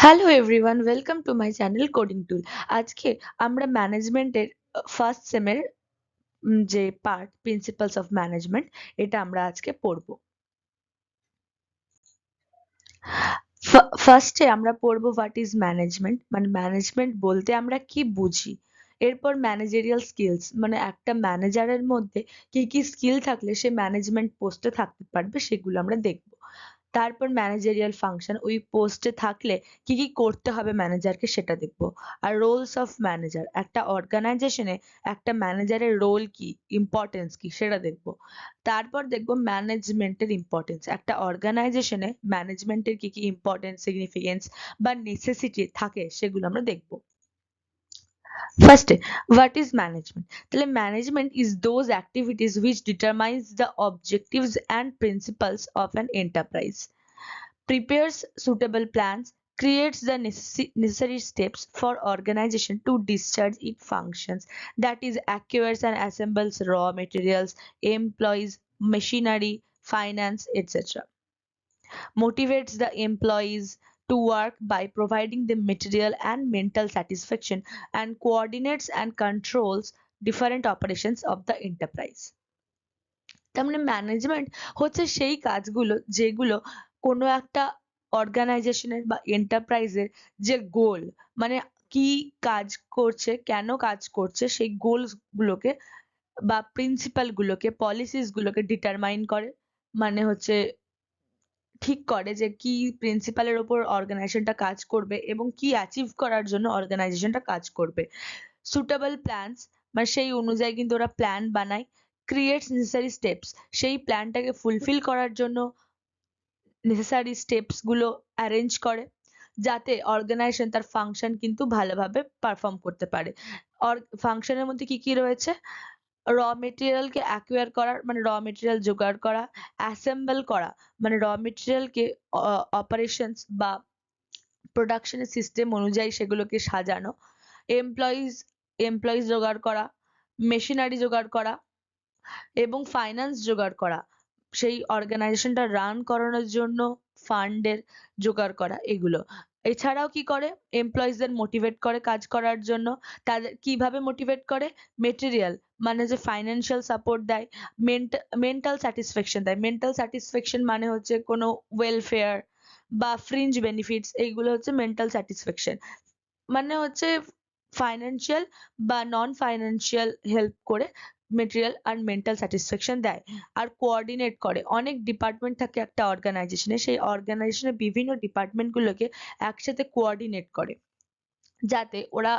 Hello everyone, welcome to my channel coding tool. আজকে আমরা ম্যানেজমেন্টের ফার্স্ট সেমের যে পার্ট প্রিন্সিপালস অফ ম্যানেজমেন্ট, এটা আমরা আজকে পড়বো। ফার্স্টে আমরা পড়বো হোয়াট ইজ ম্যানেজমেন্ট, মানে ম্যানেজমেন্ট বলতে আমরা কি বুঝি। এরপর ম্যানেজেরিয়াল স্কিলস, মানে একটা ম্যানেজারের মধ্যে কি কি স্কিল থাকলে সে ম্যানেজমেন্ট পোস্টে থাকতে পারবে সেগুলো আমরা দেখবো। তারপর ম্যানেজেরিয়াল ফাংশন, ওই পোস্টে থাকলে কি কি করতে হবে ম্যানেজারকে সেটা দেখবো। আর রোলস অফ ম্যানেজার, একটা অর্গানাইজেশনে একটা ম্যানেজারের রোল কি, ইম্পর্টেন্স কি সেটা দেখবো। তারপর দেখবো ম্যানেজমেন্টের ইম্পর্টেন্স, একটা অর্গানাইজেশনে ম্যানেজমেন্টের কি কি ইম্পর্টেন্স, সিগনিফিকেন্স বা নেসেসিটি থাকে সেগুলো আমরা দেখবো। ফার্স্টে, হোয়াট ইজ ম্যানেজমেন্ট? তাহলে management is those activities which determines the objectives and principles of an enterprise, prepares suitable plans, creates the necessary steps for organization to discharge its functions, that is acquires and assembles raw materials, employees, machinery, finance, etc. Motivates the employees to work by providing them material and mental satisfaction, and coordinates and controls different operations of the enterprise. তার মানে management হচ্ছে সেই কাজগুলো যেগুলো কোনো একটা অর্গানাইজেশনের বা এন্টারপ্রাইজের যে গোল, মানে কি কাজ করছে, কেন কাজ করছে, সেই গোলস গুলোকে বা প্রিন্সিপাল গুলোকে, পলিসিস গুলোকে ডিটারমাইন করে। মানে হচ্ছে ঠিক করে যে কি প্রিন্সিপালের ওপর অর্গানাইজেশনটা কাজ করবে এবং কি অ্যাচিভ করার জন্য অর্গানাইজেশনটা কাজ করবে। সুটেবল প্ল্যানস, মানে সেই অনুযায়ী কিন্তু ওরা প্ল্যান বানায়। ক্রিয়েটস নেসেসারি স্টেপস, সেই প্ল্যানটাকে ফুলফিল করার জন্য নেসেসারি স্টেপস গুলো অ্যারেঞ্জ করে, যাতে অর্গানাইজেশন তার ফাংশন কিন্তু ভালোভাবে পারফর্ম করতে পারে। ফাংশনের মধ্যে কি কি রয়েছে? র মেটেরিয়ালকে অ্যাকুয়ার করার, মানে র মেটেরিয়াল জোগাড় করা। অ্যাসেম্বল করা, মানে র মেটেরিয়ালকে অপারেশনস বা প্রোডাকশনের সিস্টেম অনুযায়ী সেগুলোকে সাজানো। এমপ্লয়িজ এমপ্লয়িজ জোগাড় করা, মেশিনারি জোগাড় করা এবং ফাইন্যান্স জোগাড় করা, সেই অর্গানাইজেশনটা রান করানোর জন্য ফান্ডের জোগাড় করা, এগুলো। এছাড়াও কি করে? এমপ্লয়িজদের মোটিভেট করে কাজ করার জন্য। তাদের কিভাবে মোটিভেট করে? মেটেরিয়াল, মানে যে ফাইন্যান্সিয়াল সাপোর্ট দেয়। মেন্টাল স্যাটিসফ্যাকশন দেয়। মেন্টাল স্যাটিসফ্যাকশন মানে হচ্ছে কোনো ওয়েলফেয়ার বা ফ্রিঞ্জ বেনিফিটস, এইগুলো হচ্ছে মেন্টাল স্যাটিসফ্যাকশন। মানে হচ্ছে ফাইন্যান্সিয়াল বা নন ফাইন্যান্সিয়াল হেল্প করে মেটেরিয়াল আর মেন্টাল স্যাটিসফ্যাকশন দেয়। আর কোঅর্ডিনেট করে, অনেক ডিপার্টমেন্ট থাকে একটা অর্গানাইজেশনে, সেই অর্গানাইজেশনের বিভিন্ন ডিপার্টমেন্টগুলোকে একসাথে কোঅর্ডিনেট করে, যাতে ওরা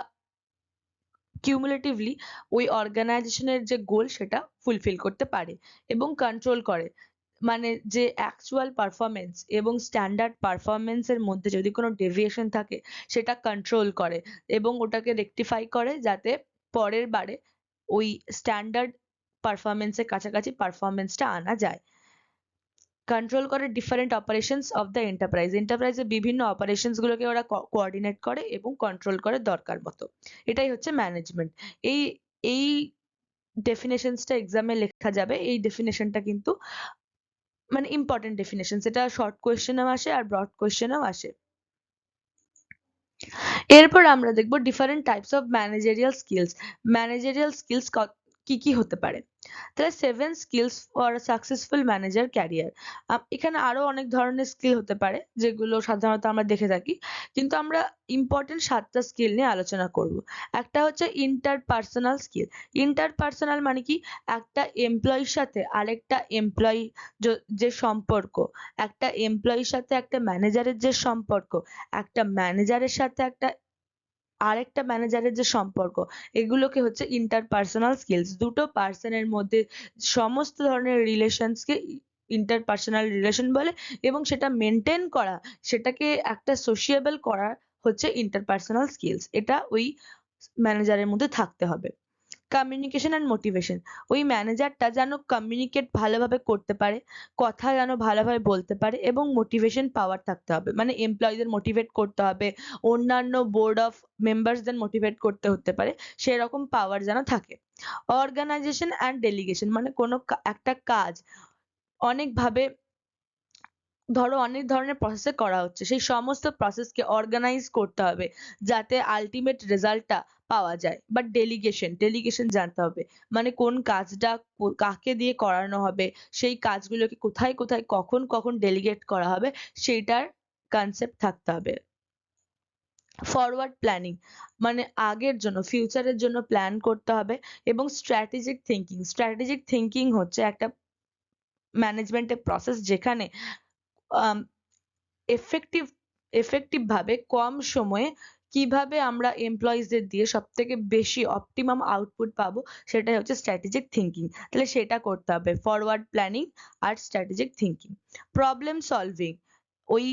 কিউমুলেটিভলি ওই অর্গানাইজেশনের যে গোল সেটা ফুলফিল করতে পারে। এবং কন্ট্রোল করে, মানে যে অ্যাকচুয়াল পারফরমেন্স এবং স্ট্যান্ডার্ড পারফরমেন্সের মধ্যে যদি কোনো ডেভিয়েশন থাকে সেটা কন্ট্রোল করে এবং ওটাকে রেকটিফাই করে, যাতে পরের বারে ওই স্ট্যান্ডার্ড পারফরমেন্সের কাছাকাছি পারফরমেন্সটা আনা যায়। কন্ট্রোল করে different operations of the enterprise, এন্টারপ্রাইজের বিভিন্ন অপারেশনস গুলোকে ওরা কোঅর্ডিনেট করে এবং কন্ট্রোল করে দরকার মতো। এটাই হচ্ছে ম্যানেজমেন্ট। এই এই ডেফিনেশনসটা এক্সামে লেখা যাবে। এই ডেফিনেশনটা কিন্তু মানে ইম্পর্টেন্ট ডেফিনেশন, এটা শর্ট কোয়েশ্চেনেও আসে আর ব্রড কোয়েশ্চেনেও আসে। এরপর আমরা দেখব different types of managerial skills. Managerial skills কি কি হতে পারে? তাহলে 7 skills for successful manager career. এখানে আরো অনেক ধরনের স্কিল হতে পারে যেগুলো সাধারণত আমরা দেখে থাকি, কিন্তু আমরা ইম্পর্টেন্ট 7টা স্কিল নিয়ে আলোচনা করব। একটা হচ্ছে ইন্টারপার্সোনাল স্কিল। ইন্টারপার্সোনাল মানে কি? একটা এমপ্লয়ির সাথে আরেকটা এমপ্লয়ি যে সম্পর্ক, একটা এমপ্লয়ির সাথে একটা ম্যানেজারের যে সম্পর্ক, একটা ম্যানেজারের সাথে একটা আরেকটা ম্যানেজারের যে সম্পর্ক, এগুলোকে হচ্ছে ইন্টারপার্সোনাল স্কিলস। দুটো পার্সনের মধ্যে সমস্ত ধরনের রিলেশনসকে ইন্টারপার্সোনাল রিলেশন বলে, এবং সেটা মেনটেন করা, সেটাকে একটা সোশিয়েবল করা হচ্ছে ইন্টারপার্সোনাল স্কিলস। এটা ওই ম্যানেজারের মধ্যে থাকতে হবে। কমিউনিকেশন অ্যান্ড মোটিভেশন, ওই ম্যানেজারটা যেন কমিউনিকেট ভালোভাবে করতে পারে, কথা যেন ভালোভাবে বলতে পারে এবং মোটিভেশন পাওয়ার থাকতে হবে, মানে এমপ্লয়ীদের মোটিভেট করতে হবে, অন্যান্য বোর্ড অফ মেম্বার্সদের মোটিভেট করতে হতে পারে, সেরকম পাওয়ার যেন থাকে। অর্গানাইজেশন অ্যান্ড ডেলিগেশন, মানে কোনো একটা কাজ অনেকভাবে ধরো অনেক ধরনের প্রসেসে করা হচ্ছে, সেই সমস্ত প্রসেসকে অর্গানাইজ করতে হবে যাতে আলটিমেট রেজাল্টটা পাওয়া যায়। বা ডেলিগেশন জানতে হবে, মানে কোন কাজটা কাকে দিয়ে করানো হবে, সেই কাজগুলোকে কোথায় কোথায় কখন কখন ডেলিগেট করা হবে, সেইটার কনসেপ্ট থাকতে হবে। ফরওয়ার্ড প্ল্যানিং, মানে আগের জন্য ফিউচারের জন্য প্ল্যান করতে হবে। এবং স্ট্র্যাটেজিক থিঙ্কিং হচ্ছে একটা ম্যানেজমেন্টের প্রসেস যেখানে এফেক্টিভ এফেক্টিভ ভাবে কম সময়ে কিভাবে আমরা এমপ্লয়িজদের দিয়ে সব থেকে বেশি অপটিমাম আউটপুট পাবো, সেটাই হচ্ছে স্ট্র্যাটেজিক থিঙ্কিং। তাহলে সেটা করতে হবে, ফরওয়ার্ড প্ল্যানিং আর স্ট্র্যাটেজিক থিঙ্কিং। প্রবলেম সলভিং, ওই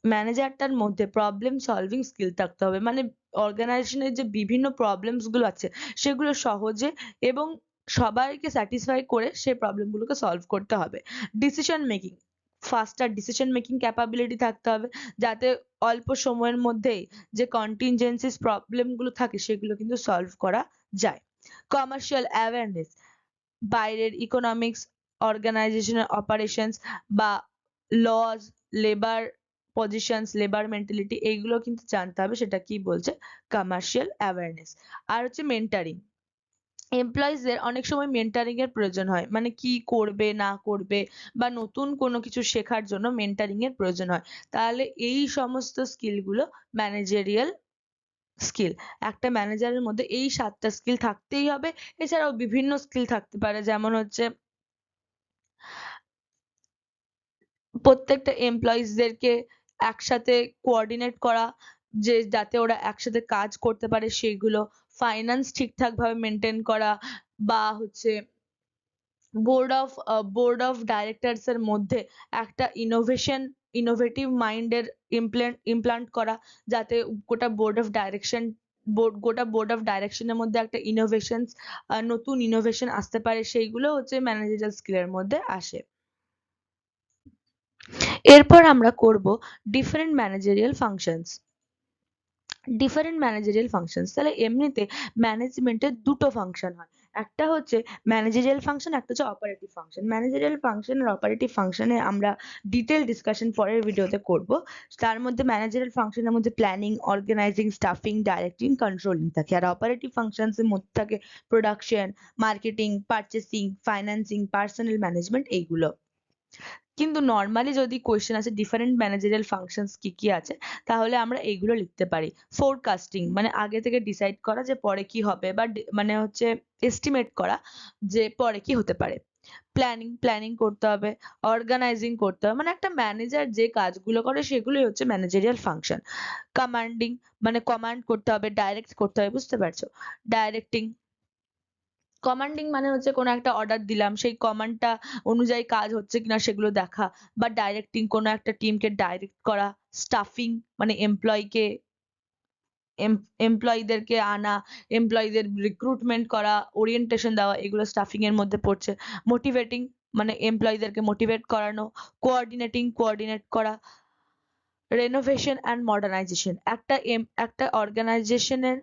ম্যানেজারটার মধ্যে প্রবলেম সলভিং স্কিল থাকতে হবে, মানে অর্গানাইজেশনের যে বিভিন্ন প্রবলেমস গুলো আছে সেগুলো সহজে এবং সবাইকে স্যাটিসফাই করে সেই প্রবলেম গুলোকে সলভ করতে হবে। Decision making, ফাস্টার decision making capability থাকতে হবে, যাতে অল্প সময়ের মধ্যেই যে কন্টিনজেন্সিস প্রবলেম গুলো থাকে সেগুলো কিন্তু সলভ করা যায়। কমার্শিয়াল অ্যাওয়ারনেস, বাইরের ইকোনমিক্স, অর্গানাইজেশনাল অপারেশনস বা laws, labour positions, labour mentality, এইগুলো কিন্তু জানতে হবে সেটা কি বলছে কমার্শিয়াল অ্যাওয়ারনেস। আর হচ্ছে মেন্টারিং, এমপ্লয়িজদের অনেক সময় মেন্টারিং এর প্রয়োজন হয়, মানে কি করবে না করবে বা নতুন কোনো কিছু শেখার জন্য মেন্টারিং এর প্রয়োজন হয়। তাহলে এই সমস্ত স্কিল গুলো ম্যানেজেরিয়াল স্কিল, একটা ম্যানেজারের মধ্যে এই 7টা স্কিল থাকতেই হবে। এছাড়াও বিভিন্ন স্কিল থাকতে পারে, যেমন হচ্ছে প্রত্যেকটা এমপ্লয়িজদেরকে একসাথে কোঅর্ডিনেট করা, যে যাতে ওরা একসাথে কাজ করতে পারে সেইগুলো, ফাইন্যান্স ঠিকঠাক ভাবে মেনটেন করা, বা হচ্ছে বোর্ড অফ ডাইরেক্টরস এর মধ্যে একটা ইনোভেটিভ মাইন্ডের ইমপ্লান্ট করা, যাতে গোটা বোর্ড অফ ডাইরেকশনের মধ্যে একটা নতুন ইনোভেশন আসতে পারে, সেইগুলো হচ্ছে ম্যানেজারাল স্কিলের মধ্যে আসে। এরপর আমরা করব ডিফারেন্ট ম্যানেজারিয়াল ফাংশনস। তাহলে এমনিতে ম্যানেজমেন্টের দুটো ফাংশন হয়, একটা হচ্ছে ম্যানেজারিয়াল ফাংশন, একটা হচ্ছে অপারেটিভ ফাংশন। ম্যানেজারিয়াল ফাংশন আর অপারেটিভ ফাংশনে আমরা ডিটেল ডিসকাশন পরের ভিডিওতে করব। তার মধ্যে ম্যানেজারিয়াল ফাংশনের মধ্যে planning, organising, staffing, directing, controlling থাকে। আর অপারেটিভ ফাংশনস এর মধ্যে থাকে production, marketing, purchasing, financing, personnel management, এইগুলো। কিন্তু নর্মালি যদি কোয়েশ্চেন আসে ডিফারেন্ট ম্যানেজারিয়াল ফাংশনস কি কি আছে, তাহলে আমরা এইগুলো লিখতে পারি। ফোরকাস্টিং, মানে আগে থেকে ডিসাইড করা যে পরে কি হবে, বা মানে হচ্ছে এস্টিমেট করা যে পরে কি হতে পারে। প্ল্যানিং করতে হবে। অর্গানাইজিং করতে হবে, মানে একটা ম্যানেজার যে কাজগুলো করে সেগুলোই হচ্ছে ম্যানেজারিয়াল ফাংশন। কমান্ডিং, মানে কমান্ড করতে হবে, ডাইরেক্ট করতে হবে, বুঝতে পারছো। ডাইরেক্টিং, মানে হচ্ছে কোনো একটা অর্ডার দিলাম, সেই কমান্ডটা অনুযায়ী কাজ হচ্ছে কিনা সেগুলো দেখা। বা ডাইরেক্টিং, কোনো একটা টিমকে ডাইরেক্ট করা। স্টাফিং, মানে এমপ্লয়ীদেরকে আনা, এমপ্লয়ীদের রিক্রুটমেন্ট করা, ওরিয়েন্টেশন দেওয়া, এগুলো স্টাফিং এর মধ্যে পড়ছে। মোটিভেটিং, মানে এমপ্লয়ীদেরকে মোটিভেট করানো। কোঅর্ডিনেট করা। রেনোভেশন অ্যান্ড মডার্নাইজেশন, একটা অর্গানাইজেশনের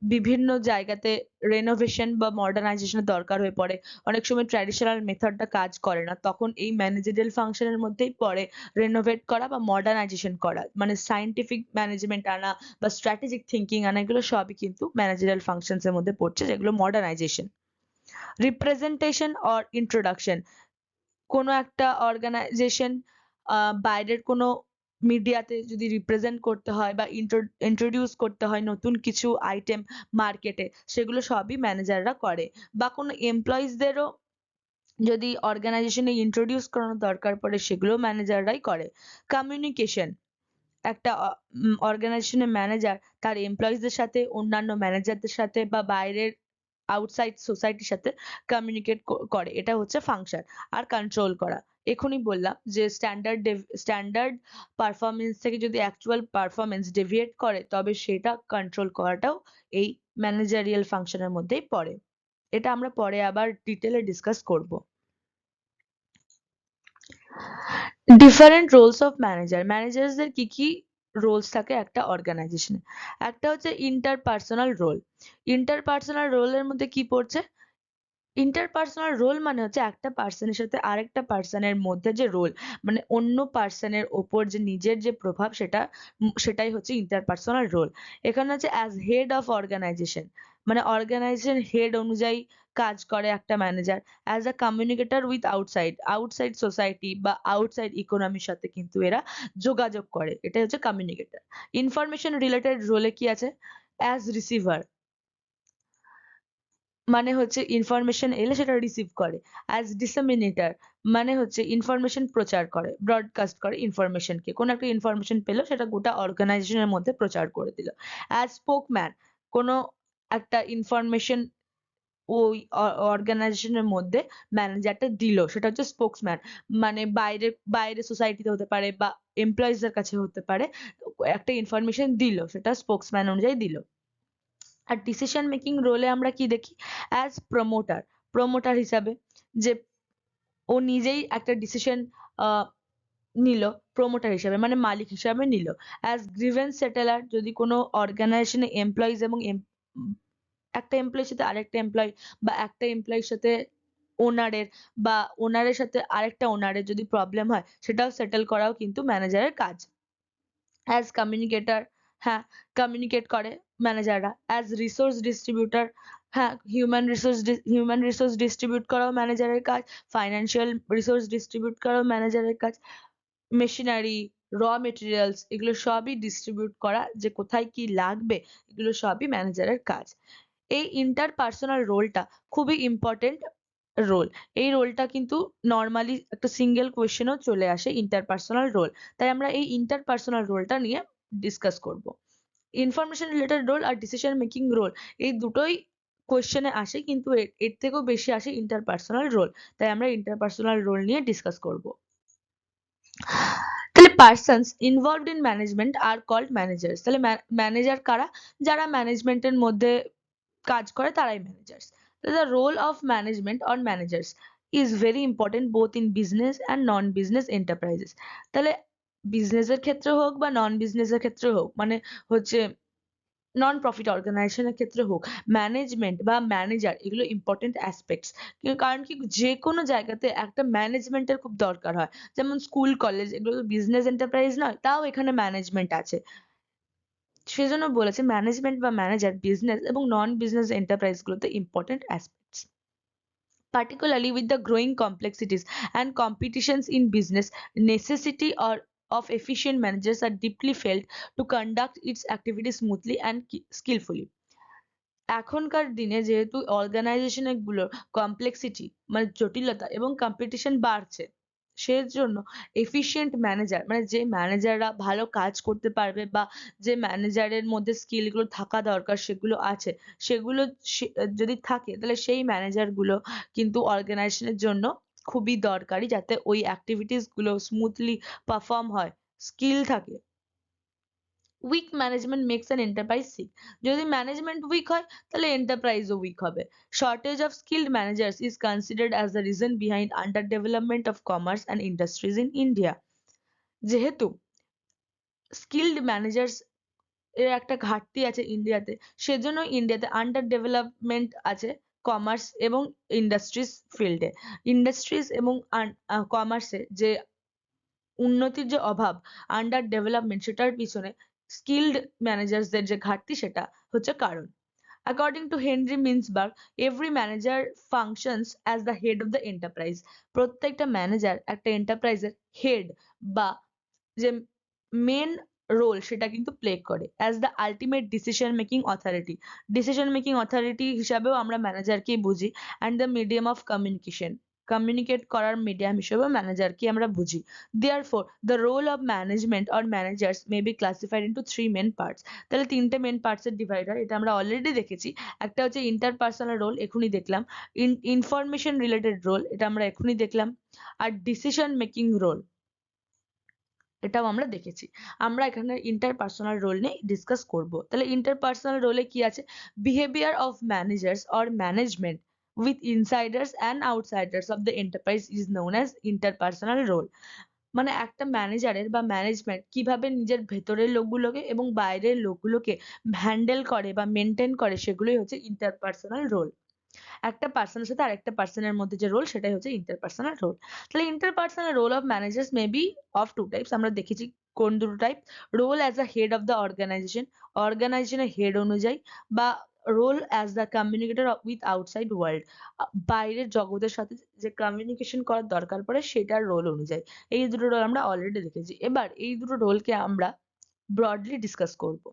বিভিন্ন জায়গাতে রেনোভেশন বা মডার্নাইজেশনের দরকার হয়ে পড়ে। অনেক সময় ট্র্যাডিশনাল মেথডটা কাজ করে না, তখন এই ম্যানেজারিয়াল ফাংশনের মধ্যেই পড়ে রেনোভেট করা বা মডার্নাইজেশন করা, মানে সায়েন্টিফিক ম্যানেজমেন্ট আনা বা স্ট্র্যাটেজিক থিঙ্কিং আনা, এগুলো সবই কিন্তু ম্যানেজারিয়াল ফাংশনস এর মধ্যে পড়ছে, যেগুলো মডার্নাইজেশন। রিপ্রেজেন্টেশন অর ইন্ট্রোডাকশন, কোনো একটা অর্গানাইজেশন বাইরের কোনো মিডিয়াতে যদি রিপ্রেজেন্ট করতে হয় বা ইন্ট্রোডিউস করতে হয় নতুন কিছু আইটেম মার্কেটে, সেগুলো সবই ম্যানেজাররা করে। বা কোনো এমপ্লয়িজদেরও যদি অর্গানাইজেশনে ইন্ট্রোডিউস করানোর দরকার পড়ে, সেগুলো ম্যানেজাররাই করে। কমিউনিকেশন, একটা অর্গানাইজেশনের ম্যানেজার তার এমপ্লয়িজদের সাথে, অন্যান্য ম্যানেজারদের সাথে বা বাইরের আউটসাইড সোসাইটির সাথে কমিউনিকেট করে, এটা হচ্ছে ফাংশন। আর কন্ট্রোল করা, এখনই বললাম যে স্ট্যান্ডার্ড পারফরমেন্স থেকে যদি অ্যাকচুয়াল পারফরমেন্স ডেভিয়েট করে, তবে সেটা কন্ট্রোল করাটাও এই ম্যানেজারিয়াল ফাংশনের মধ্যেই পড়ে। এটা আমরা পরে আবার ডিটেলে ডিসকাস করব। ডিফারেন্ট রোলস অফ ম্যানেজারদের কি কি রোলস থাকে একটা অর্গানাইজেশনে। একটা হচ্ছে ইন্টারপার্সোনাল রোলের মধ্যে কি পড়ছে, ইন্টারপার্সোনাল রোল মানে হচ্ছে একটা পার্সনের সাথে আরেকটা পার্সনের মধ্যে যে রোল, মানে অন্য পার্সনের ওপর যে নিজের যে প্রভাব সেটাই হচ্ছে ইন্টারপার্সোনাল রোল। এখানে হচ্ছে অ্যাজ হেড অফ অর্গানাইজেশন, মানে অর্গানাইজেশন হেড অনুযায়ী কাজ করে একটা manager. As a communicator with outside society বা আউটসাইড ইকোনমির সাথে কিন্তু এরা যোগাযোগ করে, এটাই হচ্ছে কমিউনিকেটর। ইনফরমেশন রিলেটেড রোলে কি আছে? অ্যাজ রিসিভার, মানে হচ্ছে ইনফরমেশন এলে সেটা রিসিভ করে। অ্যাজ ডিসেমিনেটর, মানে হচ্ছে ইনফরমেশন প্রচার করে, ব্রডকাস্ট করে ইনফরমেশনকে, কোনো একটা ইনফরমেশন পেলো সেটা গোটা অর্গানাইজেশনের মধ্যে প্রচার করে দিল। অ্যাজ স্পোকম্যান, কোনো একটা ইনফরমেশন ওই অর্গানাইজেশনের মধ্যে ম্যানেজারটা দিল, সেটা হচ্ছে স্পোকসম্যান। মানে বাইরে বাইরে সোসাইটিতে হতে পারে বা এমপ্লয়িজদের কাছে হতে পারে, একটা ইনফরমেশন দিল, সেটা স্পোকসম্যান অনুযায়ী দিল। আর ডিসিশন মেকিং রোলে আমরা কি দেখি? অ্যাজ প্রমোটার হিসাবে, যে ও নিজেই একটা ডিসিশন নিল, প্রমোটার হিসাবে মানে মালিক হিসাবে নিল। অ্যাজ গ্রিভেন্স সেটেলার, যদি কোনো অর্গানাইজেশনে এমপ্লয়িজ এবং একটা এমপ্লয়ির সাথে আরেকটা এমপ্লয়ি বা একটা এমপ্লয়ির সাথে ওনারের বা ওনারের সাথে আরেকটা ওনারের যদি প্রবলেম হয়, সেটাও সেটেল করাও কিন্তু ম্যানেজারের কাজ। অ্যাজ কমিউনিকেটর, হ্যাঁ, কমিউনিকেট করে ম্যানেজাররা। অ্যাজ রিসোর্স ডিস্ট্রিবিউটর, হ্যাঁ, হিউম্যান রিসোর্স ডিস্ট্রিবিউট করাও ম্যানেজারের কাজ। ফাইন্যান্সিয়াল রিসোর্স ডিস্ট্রিবিউট করাও ম্যানেজারের কাজ। মেশিনারি, মেটেরিয়ালস, এগুলো সবই ডিস্ট্রিবিউট করা, যে কোথায় কি লাগবে, এগুলো সবই ম্যানেজারের কাজ। এই ইন্টারপার্সোনাল রোলটা খুবই ইম্পর্টেন্ট রোল। এই রোলটা কিন্তু নর্মালি একটা সিঙ্গেল কোয়েশ্চেনেও চলে আসে, ইন্টারপার্সোনাল রোল। তাই আমরা এই ইন্টারপার্সোনাল রোলটা নিয়ে ডিসকাস করব। ইনফরমেশন রিলেটেড রোল আর ডিসিশন মেকিং রোল, এই দুটোই কোয়েশ্চেনে আসে, কিন্তু এর থেকেও বেশি আসে ইন্টারপার্সোনাল রোল। তাই আমরা ইন্টারপার্সোনাল রোল নিয়ে ডিসকাস করব। তাহলে persons involved in management are called managers. তাহলে ম্যানেজার কারা? যারা ম্যানেজমেন্টের মধ্যে কাজ করে তারাই managers. The role of management on managers is very important both in business and non business enterprises. তাহলে বিজনেসের ক্ষেত্রে হোক বা নন বিজনেসের ক্ষেত্রে হোক, মানে হচ্ছে নন প্রফিট অর্গানাইজেশনের ক্ষেত্রে হোক, ম্যানেজমেন্ট বা ম্যানেজার এগুলো ইম্পর্টেন্ট অ্যাসপেক্টস। কারণ কি, যে কোনো জায়গাতে একটা ম্যানেজমেন্টের খুব দরকার হয়। যেমন স্কুল কলেজ এগুলো তো বিজনেস এন্টারপ্রাইজ নয়, তাও এখানে ম্যানেজমেন্ট আছে। সেজন্য বলেছে ম্যানেজমেন্ট বা ম্যানেজার বিজনেস এবং নন বিজনেস এন্টারপ্রাইজ গুলোতে important aspects. Particularly with the growing complexities and competitions in business, necessity or of efficient managers are deeply felt to conduct its activities smoothly and skillfully. এখনকার দিনে যেহেতু organisation গুলোর complexity মানে জটিলতা এবং competition বাড়ছে, সেজন্য এফিশিয়েন্ট ম্যানেজার মানে যে ম্যানেজাররা ভালো কাজ করতে পারবে বা যে ম্যানেজারের মধ্যে স্কিল গুলো থাকা দরকার সেগুলো আছে, সেগুলো যদি থাকে তাহলে সেই ম্যানেজার গুলো কিন্তু অর্গানাইজেশনের জন্য খুবই দরকারি, যাতে ওই অ্যাক্টিভিটিস গুলো স্মুথলি পারফর্ম হয়, স্কিল থাকে। Weak management makes an enterprise sick. যদি ম্যানেজমেন্ট উইক হয় তাহলে এন্টারপ্রাইজও উইক হবে। Shortage of skilled managers is considered as the reason behind under development of commerce and industries in India. যেহেতু skilled managers এর একটা ঘাটতি আছে ইন্ডিয়াতে, সেজন্য ইন্ডিয়াতে আন্ডার ডেভেলপমেন্ট আছে কমার্স এবং ইন্ডাস্ট্রিজ ফিল্ডে। ইন্ডাস্ট্রিজ এবং কমার্সে যে উন্নতির যে অভাব, আন্ডার ডেভেলপমেন্ট, সেটার পিছনে স্কিলড ম্যানেজার্সদের যে ঘাটতি সেটা হচ্ছে কারণ। According to Henry Mintzberg, every manager functions as the head of the enterprise. প্রত্যেকটা ম্যানেজার একটা এন্টারপ্রাইজের হেড বা যে মেন রোল সেটা কিন্তু প্লে করে as the ultimate decision making authority হিসাবেও আমরা ম্যানেজারকেই বুঝি। And the medium of communicate করার মিডিয়াম হিসেবেও ম্যানেজারকে আমরা বুঝি। Therefore, the role of management or managers may be classified into three main parts. তাহলে তিনটে মেন পার্টস এর ডিভাইড হয়, এটা আমরা অলরেডি দেখেছি। একটা হচ্ছে ইন্টারপার্সোনাল রোল, এখনই দেখলাম। ইনফরমেশন রিলেটেড রোল, এটা আমরা এখনই দেখলাম। আর ডিসিশন মেকিং রোল, এটাও আমরা দেখেছি। আমরা এখানে ইন্টারপার্সোনাল রোল নিয়ে ডিসকাস করব। তাহলে ইন্টারপার্সোনাল রোলে কি আছে? Behaviour of managers or management with insiders and outsiders of the enterprise is known as interpersonal role. মানে একটা ম্যানেজারের বা ম্যানেজমেন্ট কিভাবে নিজের ভেতরের লোকগুলোকে এবং বাইরের লোকগুলোকে হ্যান্ডেল করে বা মেনটেন করে, সেগুলোই হচ্ছে ইন্টারপার্সোনাল রোল। একটা পার্সনের সাথে আরেকটা পার্সনের মধ্যে যে রোল সেটাই হচ্ছে ইন্টারপার্সোনাল রোল। তাহলে interpersonal role of managers may be of two types. আমরা দেখেছি কোন দুটো type. Role as a head of the organisation, অর্গানাইজেশনের হেড অনুযায়ী, বা role as the communicator with outside world, বাইরের জগতের সাথে যে কমিউনিকেশন করার দরকার পড়ে সেটার রোল অনুযায়ী। এই দুটো রোল আমরা অলরেডি দেখেছি। এবার এই দুটো রোলকে আমরা ব্রডলি ডিসকাস করব।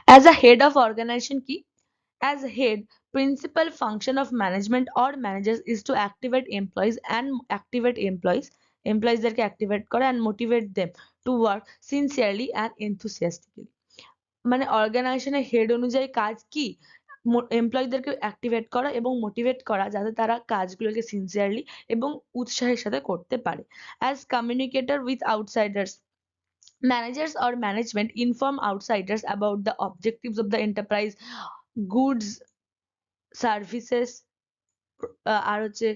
As a head of organisation কি? As head, principal function of management or managers is to activate employees দেরকে activate করা and motivate them to work sincerely and enthusiastically। মানে অর্গানাইজেশনের হেড অনুযায়ী কাজ কি? এমপ্লয়ীদেরকে অ্যাক্টিভেট করা এবং মোটিভেট করা যাতে তারা কাজগুলোকে সিনসিয়ারলি এবং উৎসাহের সাথে করতে পারে। As communicator with outsiders, managers or management inform outsiders about the objectives of the enterprise, goods, services, আর হচ্ছে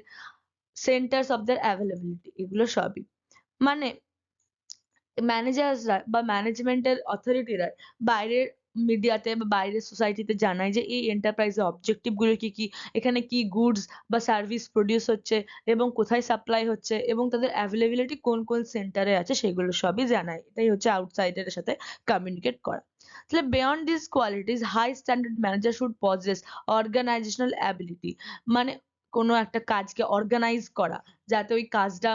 সেন্টার্স অফ দেয়ার অ্যাভেলেবিলিটি, এগুলো সবই। মানে ম্যানেজার্সরা বা ম্যানেজমেন্টের অথরিটিরা বাইরের মিডিয়াতে বা বাইরের সোসাইটিতে জানায় যে এই এন্টারপ্রাইজের অবজেক্টিভ গুলো কি কি, এখানে কি গুডস বা সার্ভিস প্রডিউস হচ্ছে এবং কোথায় সাপ্লাই হচ্ছে এবং তাদের অ্যাভেলেবিলিটি কোন কোন সেন্টারে আছে সেগুলো সবই জানায়। এটাই হচ্ছে আউটসাইডারের সাথে কমিউনিকেট করা। তাহলে beyond this qualities high standard manager should possess organisational ability. মানে কোনো একটা কাজকে অর্গানাইজ করা যাতে ওই কাজটা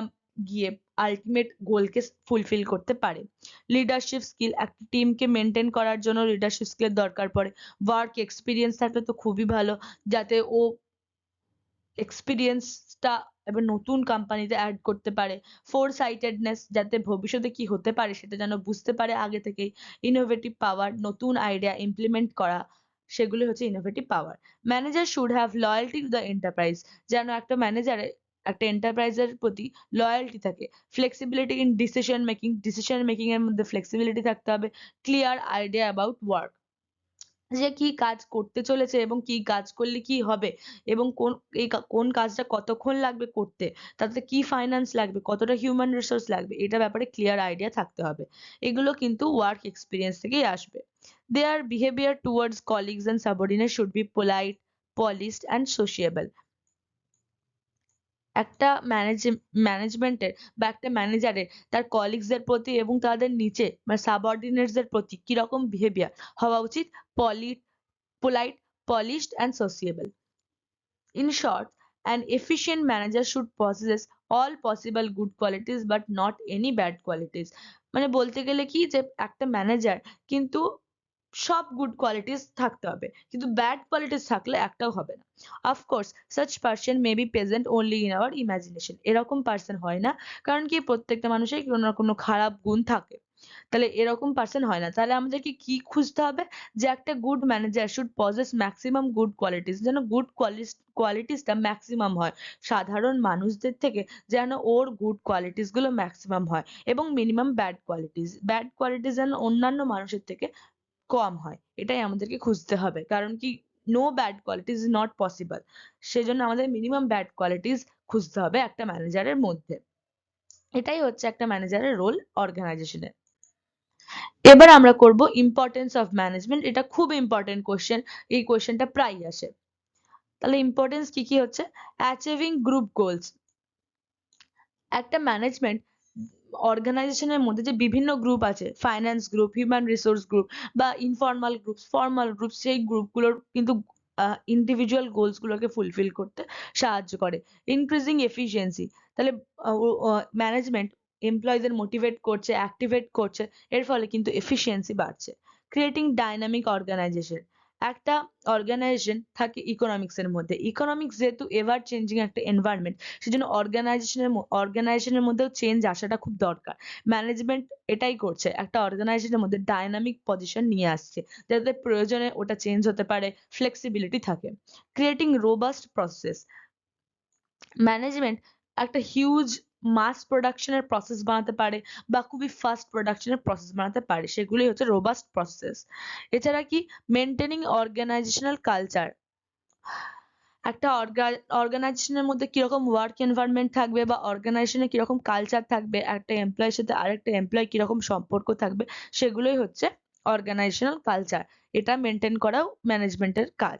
গিয়ে আলটিমেট গোলকে ফুলফিল করতে পারে। লিডারশিপ স্কিল, একটা টিমকে মেনটেন করার জন্য লিডারশিপ স্কিলের দরকার পড়ে। ওয়ার্ক এক্সপিরিয়েন্স থাকলে তো খুবই ভালো, যাতে ও এক্সপিরিয়েন্সটা এবার নতুন কোম্পানিতে অ্যাড করতে পারে। ফোর সাইটেডনেস, যাতে ভবিষ্যতে কি হতে পারে সেটা যেন বুঝতে পারে আগে থেকেই। ইনোভেটিভ পাওয়ার, নতুন আইডিয়া ইমপ্লিমেন্ট করা, সেগুলো হচ্ছে innovative power. Manager should have loyalty to the enterprise, যেন একটা ম্যানেজারের একটা এন্টারপ্রাইজের প্রতি লয়্যালটি থাকে। ফ্লেক্সিবিলিটি ইন ডিসিশন মেকিং এর মধ্যে ফ্লেক্সিবিলিটি থাকতে হবে। ক্লিয়ার আইডিয়া অ্যাবাউট ওয়ার্ক, যে কি কাজ করতে চলেছে এবং কি কাজ করলে কি হবে এবং কোন কাজটা কতক্ষণ লাগবে করতে, তাতে কি ফাইন্যান্স লাগবে, কতটা হিউম্যান রিসোর্স লাগবে, এটা ব্যাপারে ক্লিয়ার আইডিয়া থাকতে হবে। এগুলো কিন্তু ওয়ার্ক এক্সপিরিয়েন্স থেকেই আসবে। Their behaviour towards colleagues and subordinate should be polite, polished and sociable. একটা ম্যানেজমেন্টের বা একটা ম্যানেজারের তার কলিগসদের প্রতি এবং তাদের নিচে মানে সাবঅর্ডিনেটসদের প্রতি কিরকম বিহেভিয়ার হওয়া উচিত? Polite, polished and sociable. In short, an efficient manager should possess all possible good qualities but not any bad qualities। মানে বলতে গেলে কি যে একটা ম্যানেজার কিন্তু সব গুড কোয়ালিটিস থাকতে হবে, কিন্তু ব্যাড কোয়ালিটিস থাকলে একটাও হবে না। Of course such person may be present only in our imagination। এরকম পার্সন হয় না, কারণ কি প্রত্যেকটা মানুষের কোনো না কোনো খারাপ গুণ থাকে। তাহলে এরকম পার্সন হয় না। তাহলে আমাদেরকে কি খুঁজতে হবে? যে একটা good manager should possess maximum good qualities, যেন গুড কোয়ালিটিসটা ম্যাক্সিমাম হয় সাধারণ মানুষদের থেকে, যেন ওর গুড কোয়ালিটিস গুলো ম্যাক্সিমাম হয় এবং মিনিমাম ব্যাড কোয়ালিটিস যেন অন্যান্য মানুষের থেকে কম হয়। এটাই আমাদেরকে খুঁজতে হবে, কারণ কি no bad qualities is not possible. সেজন্য আমাদের মিনিমাম ব্যাড কোয়ালিটিস খুঁজতে হবে একটা ম্যানেজারের মধ্যে। এটাই হচ্ছে একটা ম্যানেজারের রোল অর্গানাইজেশনে। এবার আমরা করব ইম্পর্টেন্স অফ ম্যানেজমেন্ট। এটা খুব ইম্পর্টেন্ট কোশ্চেন, এই কোশ্চেনটা প্রায়ই আসে। তাহলে ইম্পর্টেন্স কি কি হচ্ছে? Achieving group goals. একটা ম্যানেজমেন্ট অর্গানাইজেশনের মধ্যে যে বিভিন্ন গ্রুপ আছে, finance group, human resource group বা ইনফর্মাল গ্রুপ, ফর্মাল গ্রুপ, সেই গ্রুপগুলোর কিন্তু ইন্ডিভিজুয়াল গোলস গুলোকে ফুলফিল করতে সাহায্য করে। ইনক্রিজিং এফিসিয়েন্সি, তাহলে ম্যানেজমেন্ট এমপ্লয়ীদের মোটিভেট করছে, অ্যাক্টিভেট করছে, এর ফলে কিন্তু এফিসিয়েন্সি বাড়ছে। ক্রিয়েটিং ডাইনামিক অর্গানাইজেশন, একটা অর্গানাইজেশন থাকে ইকোনমিক্স এর মধ্যে। ইকোনমিক্স যেহেতু এভার চেঞ্জিং একটা এনভায়রনমেন্ট, সেজন্য অর্গানাইজেশনের মধ্যেও চেঞ্জ আসাটা খুব দরকার। ম্যানেজমেন্ট এটাই করছে, একটা অর্গানাইজেশনের মধ্যে ডাইনামিক পজিশন নিয়ে আসছে, যাতে প্রয়োজনে ওটা চেঞ্জ হতে পারে, ফ্লেক্সিবিলিটি থাকে। ক্রিয়েটিং রোবাস্ট প্রসেস, ম্যানেজমেন্ট একটা হিউজ মাস প্রোডাকশনের প্রসেস বানাতে পারে বা খুবই ফাস্ট প্রোডাকশনের প্রসেস বানাতে পারে, সেগুলোই হচ্ছে রোবাস্ট প্রসেস। এছাড়া কি মেনটেনিং অর্গানাইজেশনাল কালচার, একটা অর্গানাইজেশনের মধ্যে কিরকম ওয়ার্ক এনভায়রনমেন্ট থাকবে বা অর্গানাইজেশনে কিরকম কালচার থাকবে, একটা এমপ্লয়ের সাথে আরেকটা এমপ্লয় কিরকম সম্পর্ক থাকবে, সেগুলোই হচ্ছে অর্গানাইজেশনাল কালচার, এটা মেনটেন করাও ম্যানেজমেন্টের কাজ।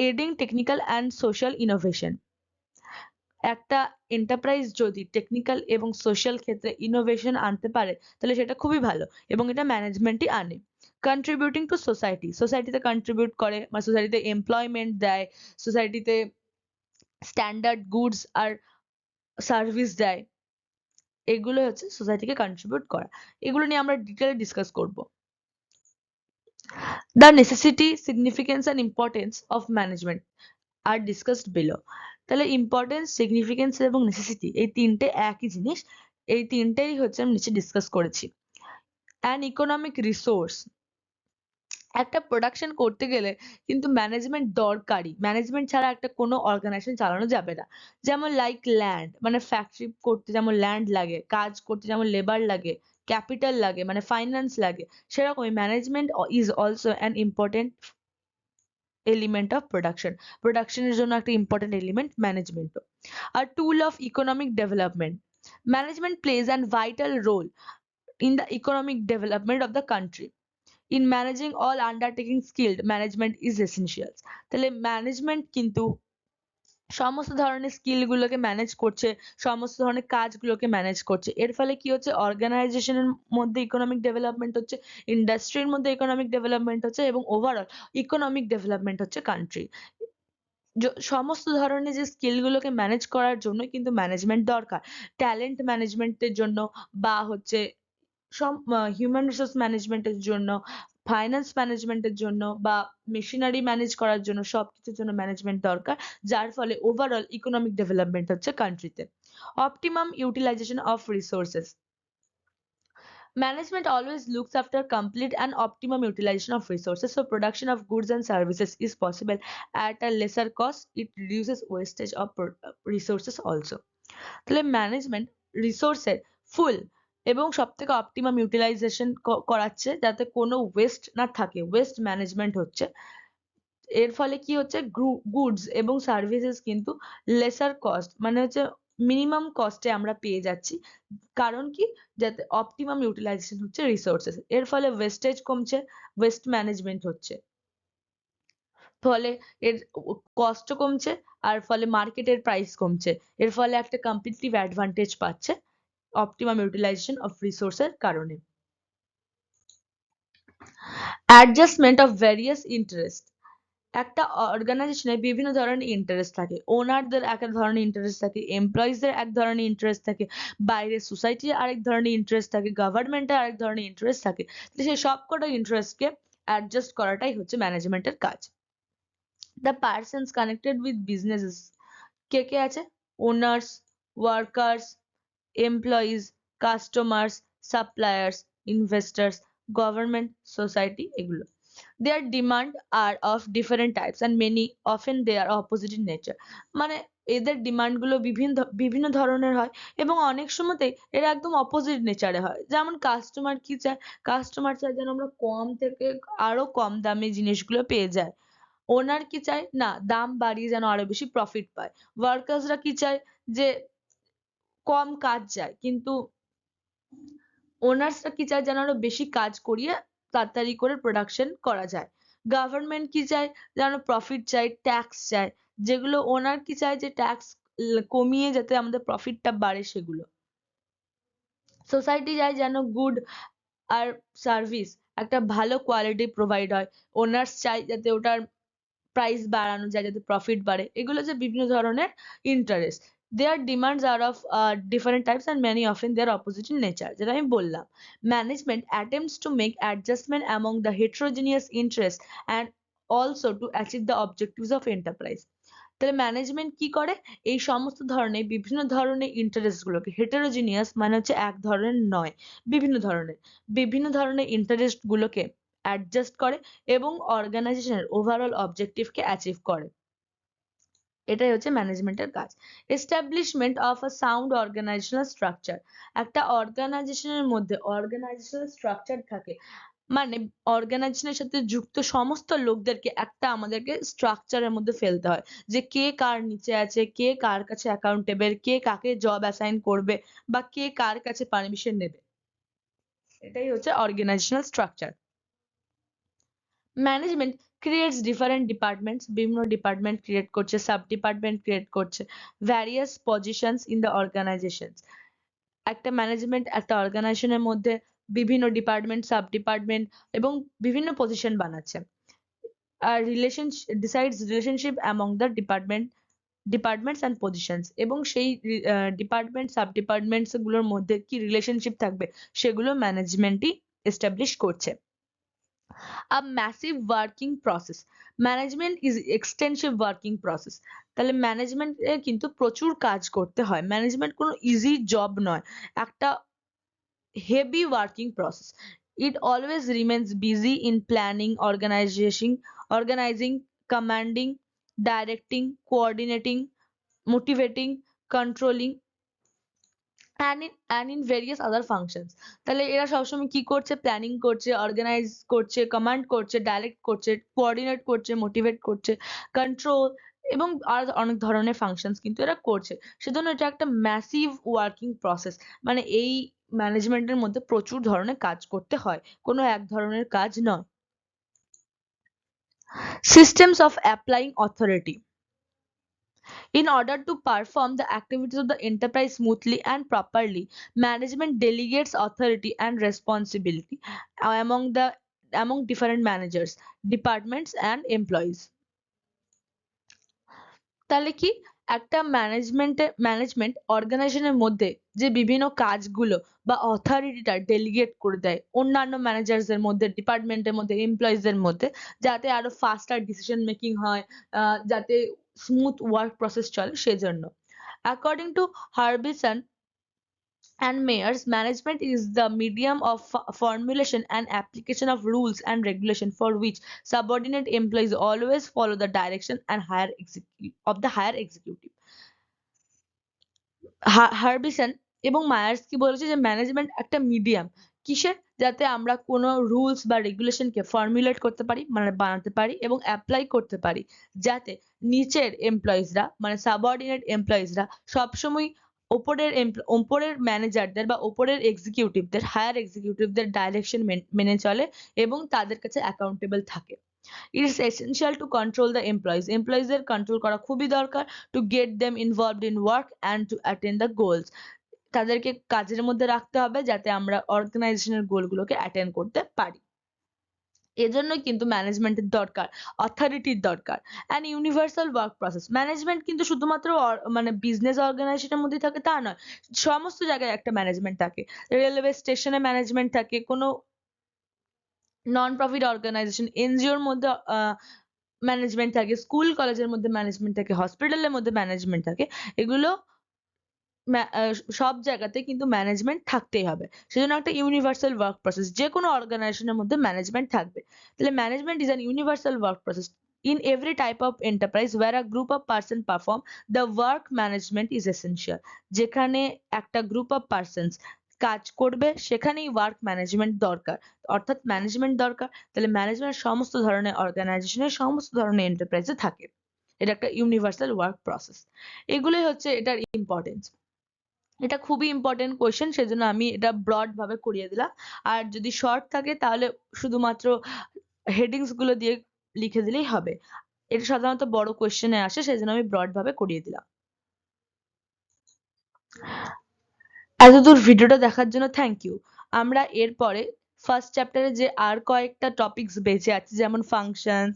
Adding technical and social innovation, একটা এন্টারপ্রাইজ যদি টেকনিক্যাল এবং সোশ্যাল ক্ষেত্রে ইনোভেশন আনতে পারে তাহলে সেটা খুবই ভালো, এবং এটা ম্যানেজমেন্টই আনে। কন্ট্রিবিউটিং টু সোসাইটি, সোসাইটিতে কন্ট্রিবিউট করে, মানে সোসাইটিতে এমপ্লয়মেন্ট দেয়, সোসাইটিতে স্ট্যান্ডার্ড গুডস আর সার্ভিস দেয়, এগুলো হচ্ছে সোসাইটিকে কন্ট্রিবিউট করা। এগুলো নিয়ে আমরা ডিটেলে ডিসকাস করব। The necessity, significance and importance of management are discussed below. তাহলে ইম্পর্টেন্স, সিগনিফিকেন্স এবং নেসেসিটি এই তিনটে একই জিনিস, এই তিনটেই হচ্ছে আমি নিচে ডিসকাস করেছি। অ্যান ইকোনমিক রিসোর্স, একটা প্রোডাকশন করতে গেলে কিন্তু ম্যানেজমেন্ট দরকারি, ম্যানেজমেন্ট ছাড়া একটা কোনো অর্গানাইজেশন চালানো যাবে না। যেমন লাইক ল্যান্ড, মানে ফ্যাক্টরি করতে যেমন ল্যান্ড লাগে, কাজ করতে যেমন লেবার লাগে, ক্যাপিটাল লাগে মানে ফাইন্যান্স লাগে, সেরকমই management is also an important element of production. প্রোডাকশনের জন্য একটা ইম্পর্টেন্ট এলিমেন্ট ম্যানেজমেন্টও। আর tool of economic development, management plays an vital role in the economic development of the country. In managing all undertaking skilled management is essential. তাহলে management কিন্তু সমস্ত ধরনের skill গুলোকে ম্যানেজ করছে, সমস্ত ধরনের কাজগুলোকে ম্যানেজ করছে। এর ফলে কি হচ্ছে, অর্গানাইজেশনের মধ্যে ইকোনমিক ডেভেলপমেন্ট হচ্ছে, ইন্ডাস্ট্রির মধ্যে ইকোনমিক ডেভেলপমেন্ট হচ্ছে, এবং ওভারঅল ইকোনমিক ডেভেলপমেন্ট হচ্ছে কান্ট্রি। সমস্ত ধরনের যে স্কিল গুলোকে ম্যানেজ করার জন্য কিন্তু ম্যানেজমেন্ট দরকার। ট্যালেন্ট ম্যানেজমেন্টের জন্য, বা হচ্ছে হিউম্যান রিসোর্স ম্যানেজমেন্টের জন্য, ফাইন্যান্স ম্যানেজমেন্টের জন্য, বা মেশিনারি ম্যানেজ করার জন্য, সবকিছুর জন্য ম্যানেজমেন্ট দরকার, যার ফলে ওভারঅল ইকোনমিক ডেভেলপমেন্ট হচ্ছে কান্ট্রিতে। Optimum utilisation of resources, management always looks after complete and optimum utilization of resources, so production of goods and services is possible at a lesser cost. It reduces wastage of resources also. তাহলে management রিসোর্সের ফুল এবং সব থেকে optimum utilisation করাচ্ছে, যাতে কোনো West না থাকে, ওয়েস্ট ম্যানেজমেন্ট হচ্ছে। এর ফলে কি হচ্ছে, গুডস এবং সার্ভিসেস কিন্তু লেসার কস্ট, মানে হচ্ছে মিনিমাম কস্টে আমরা পেয়ে যাচ্ছি। কারণ কি, যাতে অপটিমাম ইউটিলাইজেশন হচ্ছে রিসোর্সেস, এর ফলে ওয়েস্টেজ কমছে, ওয়েস্ট ম্যানেজমেন্ট হচ্ছে, ফলে এর কস্টও কমছে, আর ফলে মার্কেটের প্রাইস কমছে। এর ফলে একটা কম্পিটিটিভ অ্যাডভান্টেজ পাচ্ছে অপটিমাম ইউটিলাইজেশন অফ রিসোর্সের কারণে। অ্যাডজাস্টমেন্ট অফ ভ্যারিয়াস ইন্টারেস্ট, একটা অর্গানাইজেশনে বিভিন্ন ধরনের ইন্টারেস্ট থাকে। ওনারদের এক এক ধরনের ইন্টারেস্ট থাকে, এমপ্লয়িজদের এক ধরনের ইন্টারেস্ট থাকে, বাইরের সোসাইটির আরেক ধরনের ইন্টারেস্ট থাকে, গভর্নমেন্টের আরেক ধরনের ইন্টারেস্ট থাকে। তো সেই সবকটা ইন্টারেস্টকে অ্যাডজাস্ট করাটাই হচ্ছে ম্যানেজমেন্টের কাজ। The persons connected with businesses, কে কে আছে, owners, workers, employees, customers, suppliers, investors, government, society, এগুলো। Their demand are of different types and many often they are opposite in nature. মানে এদের ডিমান্ড গুলো বিভিন্ন ধরনের হয়, এবং অনেক সময়তেই এরা একদম অপোজিট নেচারে হয়। যেমন কাস্টমার কি চায়, কাস্টমার চায় যেন আমরা কম থেকে আরো কম দামে জিনিসগুলো পেয়ে যাই। ওনার কি চায়, না দাম বাড়িয়ে যেন আরো বেশি প্রফিট পায়। ওয়ার্কার্সরা কি চায়, যে কম কাজ চায়, কিন্তু ওনার্সরা কি চায়, যেন আরো বেশি কাজ করিয়ে তাড়াতাড়ি করে প্রোডাকশন করা যায়। গভর্নমেন্ট কি চায়, যেন প্রফিট চায়, ট্যাক্স চায়, যেগুলো ওনার কি চায়, যে ট্যাক্স কমিয়ে যাতে আমাদের প্রফিটটা বাড়ে সেগুলো। সোসাইটি চায় যেন গুড আর সার্ভিস একটা ভালো কোয়ালিটি প্রোভাইড হয়। ওনার্স চায় যাতে ওটার প্রাইস বাড়ানো যায়, যাতে প্রফিট বাড়ে। এগুলো যে বিভিন্ন ধরনের interest. Their demands are of different types and many often they are opposite in nature, যেটা আমি বললাম। Management attempts to make adjustment among the heterogeneous interests and also to achieve the objectives of enterprise. তাহলে management কি করে, এই সমস্ত ধরনের বিভিন্ন ধরনের ইন্টারেস্ট গুলোকে, হেটেরোজিনিয়াস মানে হচ্ছে এক ধরনের নয়, বিভিন্ন ধরনের ইন্টারেস্ট গুলোকে অ্যাডজাস্ট করে এবং অর্গানাইজেশনের ওভারঅল অবজেক্টিভকে অ্যাচিভ করে। এটাই হচ্ছে ম্যানেজমেন্টের কাজ। Establishment of a sound organisational structure, একটা অর্গানাইজেশনের মধ্যে অর্গানাইজেশনাল স্ট্রাকচার থাকে, মানে অর্গানাইজেশনের সাথে যুক্ত সমস্ত লোকদেরকে একটা আমাদেরকে স্ট্রাকচারের মধ্যে ফেলতে হয়, যে কে কার নিচে আছে, কে কার কাছে অ্যাকাউন্টেবল, কে কাকে জব অ্যাসাইন করবে, বা কে কার কাছে পারমিশন নেবে। এটাই হচ্ছে organisational structure. Management creates different departments, বিভিন্ন ডিপার্টমেন্ট ক্রিয়েট করছে, সাব ডিপার্টমেন্ট ক্রিয়েট করছে, various positions in the organisation. একটা ম্যানেজমেন্ট একটা অর্গানাইজেশনের মধ্যে বিভিন্ন ডিপার্টমেন্ট, সাব ডিপার্টমেন্ট এবং বিভিন্ন পজিশন বানাচ্ছে। আর relation decides relationship among the departments and positions, এবং সেই ডিপার্টমেন্ট সাব ডিপার্টমেন্টস গুলোর মধ্যে কি রিলেশনশিপ থাকবে সেগুলো ম্যানেজমেন্টই এস্টাবলিশ করছে। A massive working process. Management is extensive working process. তাহলে ম্যানেজমেন্ট এ কিন্তু প্রচুর কাজ করতে হয়, ম্যানেজমেন্ট কোনো ইজি জব নয়, একটা heavy working process. It always remains busy in planning, organizing, commanding, directing, coordinating, motivating, controlling, and in various other functions. তাহলে এরা সবসময় কি করছে? প্ল্যানিং করছে, অর্গানাইজ করছে, কমান্ড করছে, ডাইরেক্ট করছে, কোঅর্ডিনেট করছে, মোটিভেট করছে, কন্ট্রোল এবং আর অনেক ধরনের ফাংশনস কিন্তু এরা করছে। সেজন্য এটা একটা ম্যাসিভ ওয়ার্কিং প্রসেস। মানে এই ম্যানেজমেন্টের মধ্যে প্রচুর ধরনের কাজ করতে হয়, কোনো এক ধরনের কাজ নয়। Systems of applying authority. In order to perform the activities of the enterprise smoothly and properly, management delegates authority and responsibility among different managers, departments, and employees. তাহলে কি একটা ম্যানেজমেন্ট অর্গানাইজেশনের মধ্যে যে বিভিন্ন কাজগুলো বা অথরিটিটা ডেলিগেট করে দেয় অন্যান্য ম্যানেজার্সদের মধ্যে, ডিপার্টমেন্টের মধ্যে, এমপ্লয়িজদের মধ্যে, যাতে আরো ফাস্টার ডিসিশন মেকিং হয়, যাতে স্মুথ ওয়ার্ক প্রসেস চলে সেজন্য। According to Harbison and Mayers, management is the medium of formulation and application of rules and regulation for which subordinate employees always follow the direction and of the higher executive. হার্বিসন এবং Myers কি বলেছে যে management একটা medium, কিসের? যাতে আমরা কোনো rules বা রেগুলেশনকে ফর্মুলেট করতে পারি, মানে বানাতে পারি এবং অ্যাপ্লাই করতে পারি, যাতে নিচের এমপ্লয়িজরা মানে সাবঅর্ডিনেট এমপ্লয়িজরা সবসময় ওপরের ম্যানেজারদের বা ওপরের এক্সিকিউটিভদের, হায়ার এক্সিকিউটিভদের ডাইরেকশন মেনে চলে এবং তাদের কাছে অ্যাকাউন্টেবল থাকে। It is essential to control the employees. এমপ্লয়িজদের কন্ট্রোল করা খুবই দরকার, to get them involved in work and to attain the goals. তাদেরকে কাজের মধ্যে রাখতে হবে যাতে আমরা অর্গানাইজেশনের গোলগুলোকে অ্যাটেন্ড করতে পারি। এজন্য কিন্তু ম্যানেজমেন্টের দরকার, অথরিটির দরকার। And universal work process. Management কিন্তু শুধুমাত্র মানে বিজনেস অর্গানাইজেশনের মধ্যেই থাকে তা নয়, সমস্ত জায়গায় একটা ম্যানেজমেন্ট থাকে। রেলওয়ে স্টেশনে ম্যানেজমেন্ট থাকে, কোনো নন প্রফিট অর্গানাইজেশন এনজিওর মধ্যে ম্যানেজমেন্ট থাকে, স্কুল কলেজের মধ্যে ম্যানেজমেন্ট থাকে, হসপিটালের মধ্যে ম্যানেজমেন্ট থাকে। এগুলো সব জায়গাতে কিন্তু ম্যানেজমেন্ট থাকতেই হবে। সেজন্য একটা ইউনিভার্সাল ওয়ার্ক প্রসেস, যে কোনো অর্গানাইজেশনের মধ্যে ম্যানেজমেন্ট থাকবে। তাহলে management is an universal work process in every type of enterprise where a group of person perform the work, management is essential. যেখানে একটা গ্রুপ অফ পার্সনস কাজ করবে সেখানেই ওয়ার্ক ম্যানেজমেন্ট দরকার, অর্থাৎ ম্যানেজমেন্ট দরকার। তাহলে ম্যানেজমেন্ট সমস্ত ধরনের অর্গানাইজেশনের সমস্ত ধরনের এন্টারপ্রাইজে থাকে। এটা একটা ইউনিভার্সাল ওয়ার্ক প্রসেস। এগুলোই হচ্ছে এটার ইম্পর্টেন্স। এটা খুবই ইম্পর্টেন্ট কোয়েশ্চেন, সেজন্য আমি এটা ব্রড ভাবে করিয়ে দিলাম। আর যদি শর্ট থাকে তাহলে শুধুমাত্র হেডিংস গুলো দিয়ে লিখে দিলেই হবে। এটা সাধারণত বড় কোয়েশ্চেনে আসে, সেজন্য আমি ব্রড ভাবে করিয়ে দিলাম। এতদূর ভিডিওটা দেখার জন্য থ্যাংক ইউ। আমরা এরপরে ফার্স্ট চ্যাপ্টারে যে আর কয়েকটা টপিকস বেঁচে আছে, যেমন ফাংশনস,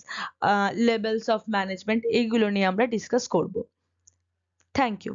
লেভেলস অফ ম্যানেজমেন্ট, এইগুলো নিয়ে আমরা ডিসকাস করব। Thank you.